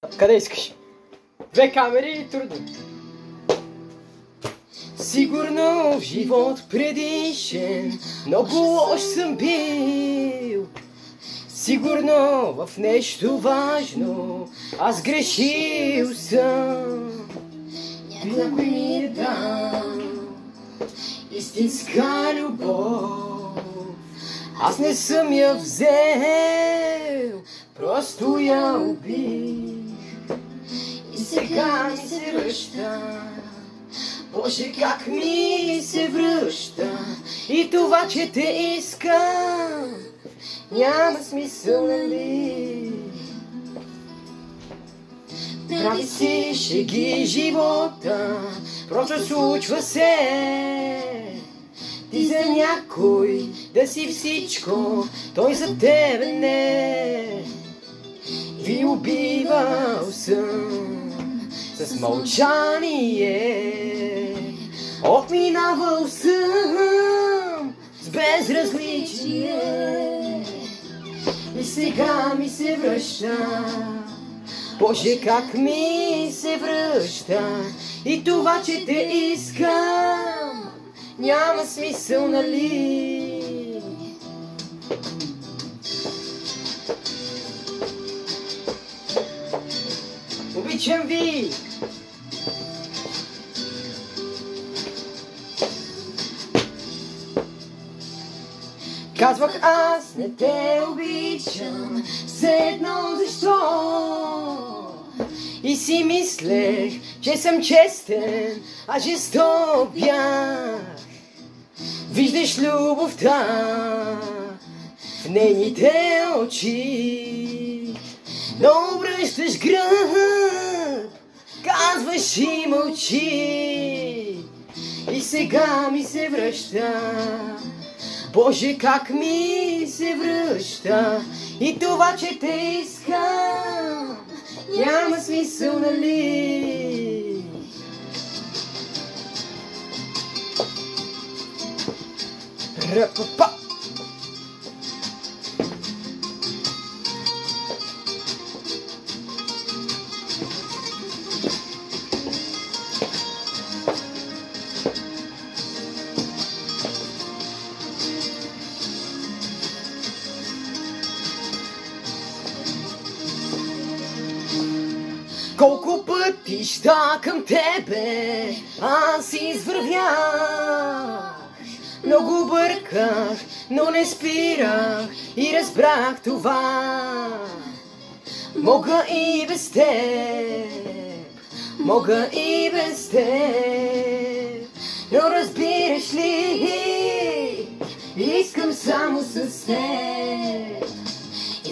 Къде искаш? Две камери и трудно. Сигурно в живот предишен много лош съм бил. Сигурно в нещо важно аз грешил съм. Някой ми е дал истинска любов. Аз не съм я взел, просто я убих. И сега ми се връща. Боже, как ми се връща. И това, че те искам, няма смисъл, нали? Прави си шеги живота, просто случва се. Ти за някой да си всичко, той за тебе не. Ви убивал съм с мълчание, отминавал съм с безразличие. И сега ми се връща. Боже, как ми се връща. И това, че те искам, няма смисъл, нали? Обичам ви! Казвах, аз не те обичам, все едно защо? И си мислех, че съм честен, а жесток бях. Виждаш любовта в нейните очи, но обръщаш гръб, казваш и мълчи. И сега ми се връща. Боже, как ми се връща. И това, че те искам, няма смисъл, нали? Рапапа. Колко пътища към тебе аз извървях. Много бърках, но не спирах и разбрах това. Мога и без теб, мога и без теб, но разбираш ли, искам само с теб.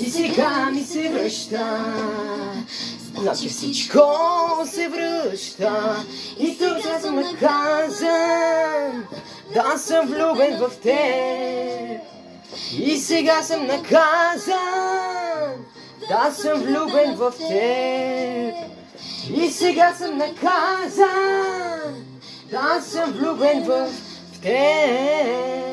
И сега ми се връща. Значи всичко се връща. И тук съм наказан, да съм влюбен в теб. И сега съм наказан, да съм влюбен в теб. И сега съм наказан, да съм влюбен в теб.